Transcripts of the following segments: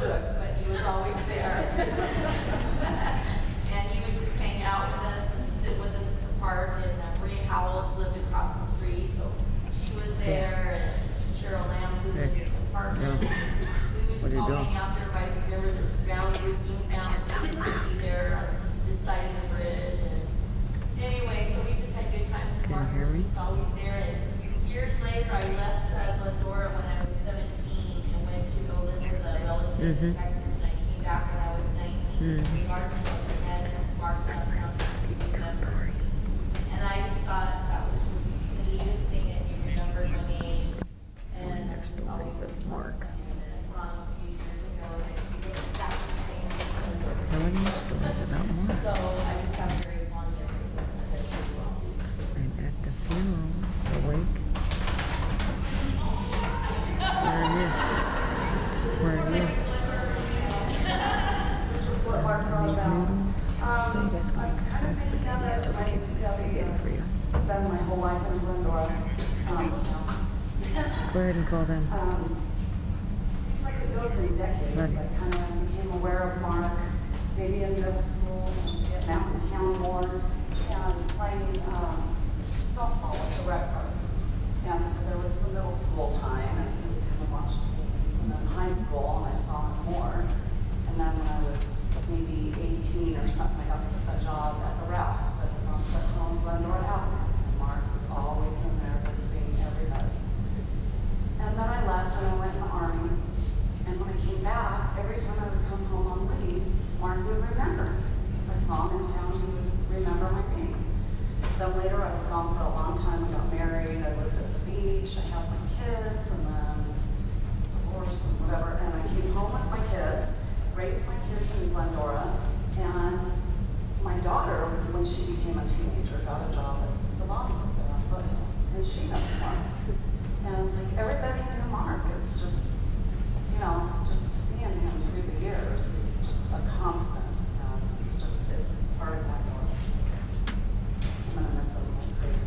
shook, but he was always there. And he would just hang out with us and sit with us at the park. And Maria Howells lived across the street, so she was there. And Cheryl Lamb, who lived in the apartment. We would just all hang out there by the river. The ground drinking fountain used to be there on this side of the bridge. And anyway, so we just had good times. And Mark was just always there. And years later, I left Glendora when I was 17 and went to go live with a relative in Texas. And I came back when I was 19. Mark and I just thought that was just the neatest thing that you remembered my name. And there's stories of Mark. And I saw him a few years ago, and he did exactly the same thing. Telling you stories about Mark. So I just have very fond memories of that as well. And at the funeral, the wake. Where are you? Where are you? This is what Mark brought about. So you guys can make some spaghetti. I told the kids to make spaghetti for you. I've been my whole life in Glendora. Go ahead and call them. Seems like it goes in decades. Right. I kind of became aware of Mark maybe in middle school, getting out in town more, and playing softball at the rec park. And so there was the middle school time, and he would come and watch the games. And then high school, and I saw him more. And then when I was maybe 18 or something, I got a job at the Ralphs that was on Foot Home Glendora Avenue. And Mark was always in there visiting everybody. And then I left and I went in the Army. And when I came back, every time I would come home on leave, Mark would remember. If I saw him in town, he would remember my name. Then later I was gone for a long time. I got married, I lived at the beach, I had my kids, and then divorce and whatever. And I came home with my kids, raised my kids in Glendora, and my daughter, when she became a teenager, got a job at the Bonds up there on Foothill, and she knows Mark. And like everybody knew Mark. It's just, you know, just seeing him through the years, it's just a constant. It's just, it's part of my life. I'm gonna miss him like crazy.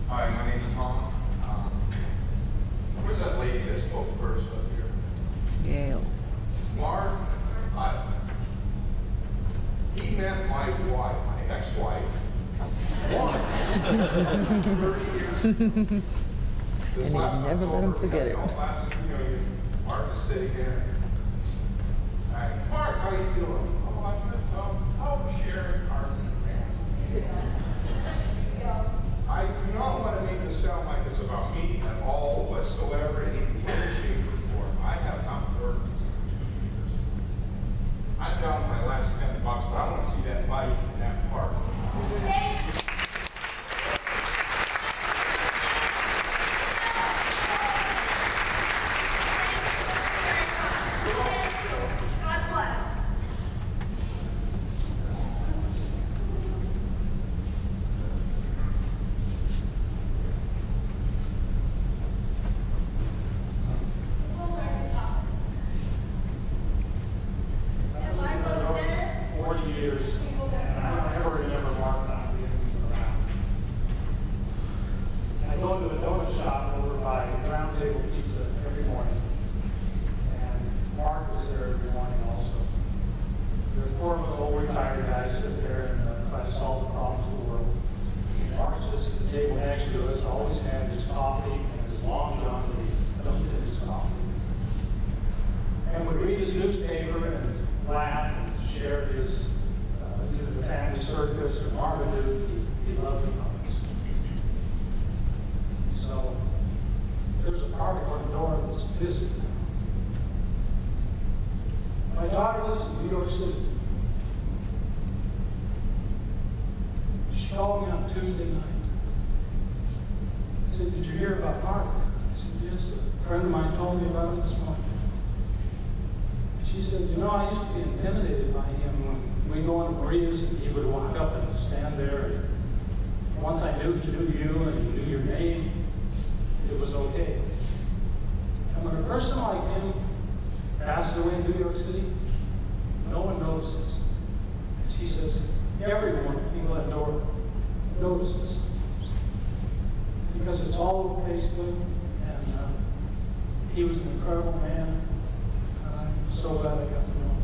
Hi, my name's Tom. Where's that lady that spoke first up here? Gail. Mark, he met my wife, my ex-wife, once. 30 years ago. This And last he'll never let him October, forget we it. had the classes reunion. Mark is sitting here. Hi, Mark, how you doing? Oh, I'm good, Tom. Oh, Sharon, Carmen, and Rand. I do not want to make this sound like it's about me at all whatsoever in any way, shape, or form. I have not worked for 2 years. I'm down to my last $10, but I want to see that bike in that park. God bless. I've been for 40 years, and I don't ever remember Mark not being around. I go to a donut shop over by Round Table Pizza every morning, and Mark was there every morning also. There are 4 of us old retired guys sit there and try to solve the problems of the world. Mark sits at the table next to us, always had his coffee and his Long John that he dumped in his coffee. And would read his newspaper and laugh and share his, either the family circus or Marmaduke. He loved the comics. So there's a part of Glendora that's missing now. My daughter lives in New York City. She called me on Tuesday night. I said, "Did you hear about Mark?" I said, "Yes, a friend of mine told me about it this morning." She said, "You know, I used to be intimidated by him when we go into Maria's and he would walk up and stand there. And once I knew he knew you and he knew your name, it was okay. And when a person like him passes away in New York City, no one notices. And she says, everyone in Glendora notices. Because it's all over Facebook, and he was an incredible man. I'm so glad I got to know him.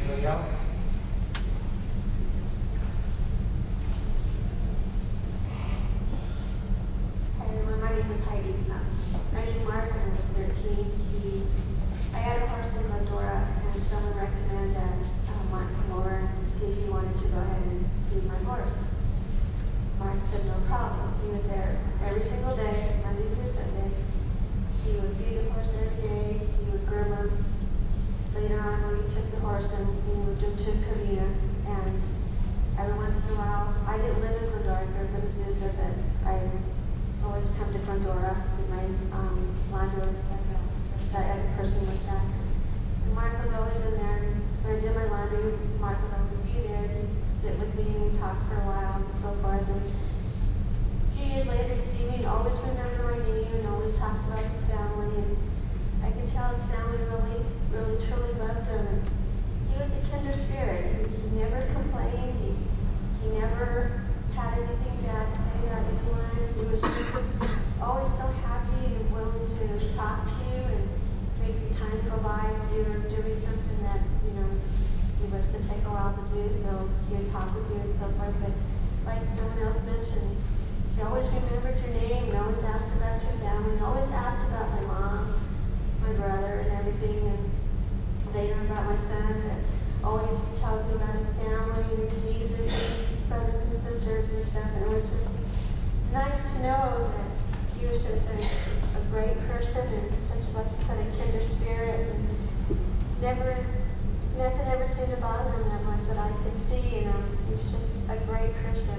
Anybody else? Hi everyone, my name is Heidi. I knew Mark when I was 13. I had a horse in Glendora, and someone recommended that Mark come over and see if he wanted to go ahead and feed my horse. Mark said no problem. He was there every single day, Monday through Sunday. He would feed the horse every day. He would groom him. Later on, we took the horse and we moved him to Covina. And every once in a while, I didn't live in Glendora, I grew up in Azusa, but I always come to Glendora with my laundry. That other person with that. And Mark was always in there. When I did my laundry, Mark would always be there to sit with me and we'd talk for a while and so forth. And a few years later, he'd see me and always remember my name and always talked about his family. And I could tell his family really, really, truly loved him. And he was a kinder spirit. He never complained. He never had anything bad to say about anyone. He was just always so happy and willing to talk to you and make the time go by if you were doing something that, it was going to take a while to do, so he would talk with you and so forth. But like someone else mentioned, he always remembered your name and always asked about your family and always asked about my mom, my brother, and everything. And later about my son, that always tells me about his family and his nieces and brothers and sisters and stuff. And it was just nice to know that he was just a great person and such, like I said, a kinder spirit. And nothing ever seemed to bother him that much that I could see. He was just a great person.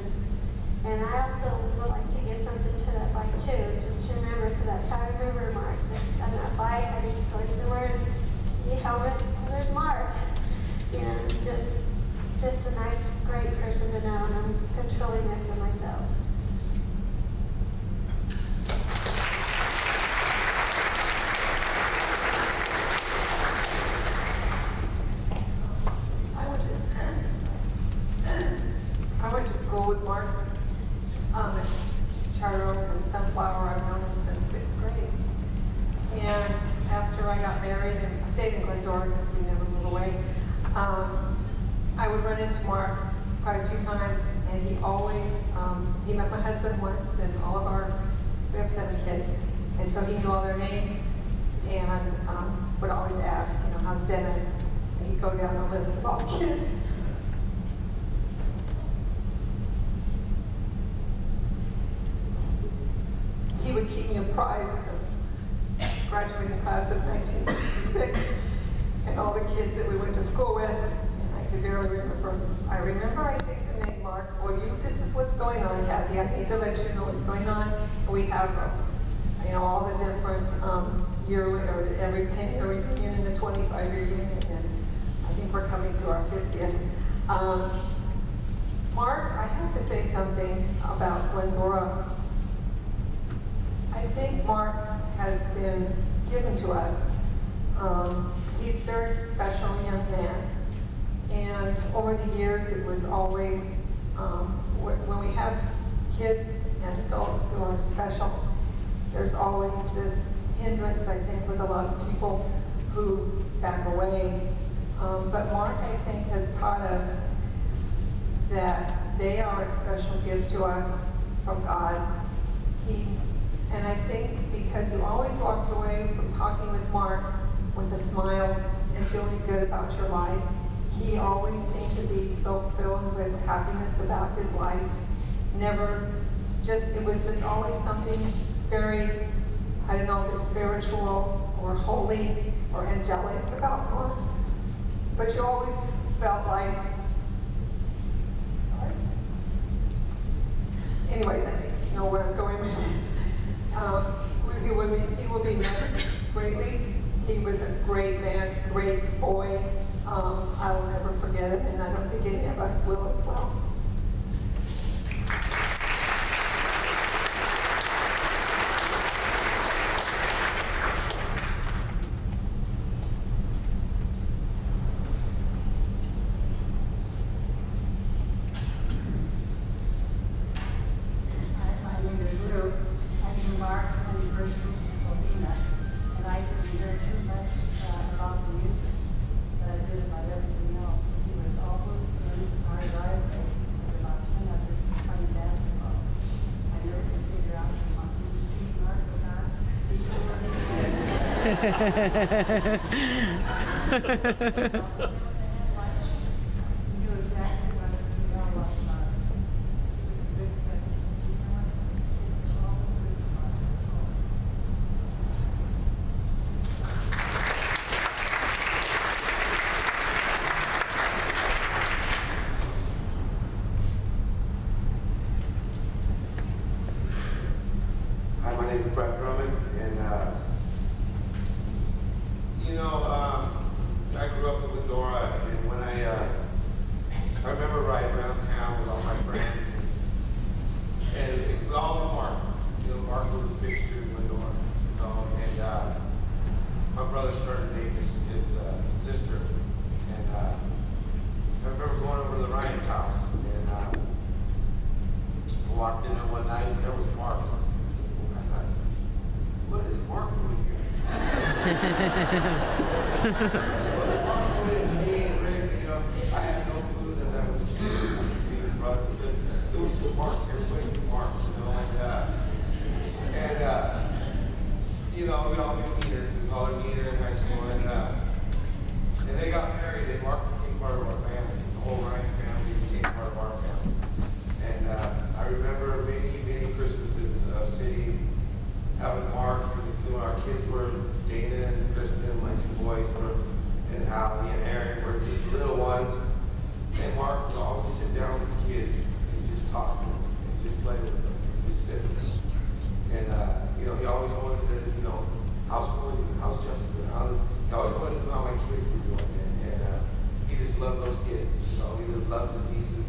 And I also would like to give something to that bike too, just to remember, because that's how I remember Mark. Just on that bike, I just go somewhere and see a helmet, and there's Mark. Just a nice, great person to know, and I'm truly miss him myself. I went to school with Mark at Charter Oak and Sunflower. I've known him since 6th grade. And after I got married and stayed in Glendora because we never moved away, I would run into Mark quite a few times, and he always, he met my husband once, and we have 7 kids, and so he knew all their names, and would always ask, how's Dennis? And he'd go down the list of all the kids. He would keep me apprised of graduating class of 1966 and all the kids that we went to school with, and I could barely remember. I think the name Mark, this is what's going on, Kathy. I need to let you know what's going on. And we have, all the different yearly or every 10-year reunion and the 25-year union, and I think we're coming to our 50th. Mark, I have to say something about Glendora. I think Mark has been given to us. He's a very special young man. And over the years, it was always, when we have kids and adults who are special, there's always this hindrance, I think, with a lot of people who back away. But Mark, I think, has taught us that they are a special gift to us from God. And I think because you always walked away from talking with Mark with a smile and feeling good about your life, he always seemed to be so filled with happiness about his life. It was just always something very, I don't know if it's spiritual or holy or angelic about Mark, but you always felt like, anyways, I think you know where I'm going with this. He will be missed greatly. He was a great man, great boy, I will never forget him, and I don't think any of us will as well. My name is Lou. I knew Mark when he first moved to Covina, and I didn't hear too much about the music that I did about everything else. He was always in our driveway with about 10 others playing basketball. I never could figure out whose team Mark was on. He told me he knew exactly what we all was about. He was a good friend. It was always good fun. Hi, my name is Brett Drummond, and I grew up in Medora, and when I remember riding around town with all my friends, and it was all Mark. Mark was a fixture in Medora, and my brother started dating his sister, and I remember going over to the Ryan's house, and I walked in there one night, and there was Mark. I thought, what is Mark doing here? I had no clue that was his brother, because it was just Mark. Everybody knew Mark, we all knew Nina. We called her Nina in high school, and they got married, and Mark became part of our family. The whole Ryan family became part of our family. And I remember many Christmases sitting, having Mark, when our kids were, Dana and Kristen, my two boys were, and Allie and Aaron were just little ones. And Mark would always sit down with the kids and just talk to them and just play with them and just sit with them. And, he always wanted to, how's Corey, how's Justin, he always wanted to know how my kids were doing. And he just loved those kids, he loved his nieces.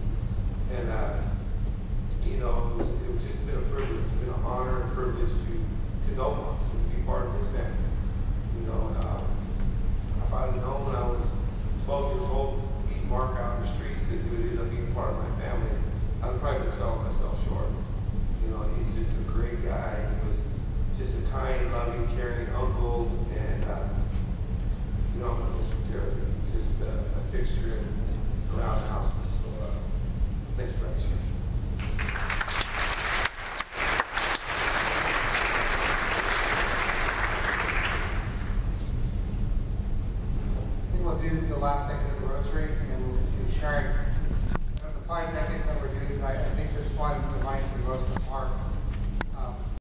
And, it was just been a privilege, it's been an honor and privilege to know Mark, to be part of his family. If I had known when I was 12 years old, meeting Mark out in the streets, that he would end up being part of my family, I'd probably been selling myself short. He's just a great guy. He was just a kind, loving, caring uncle, and he's just a fixture around the house. So thanks for having me.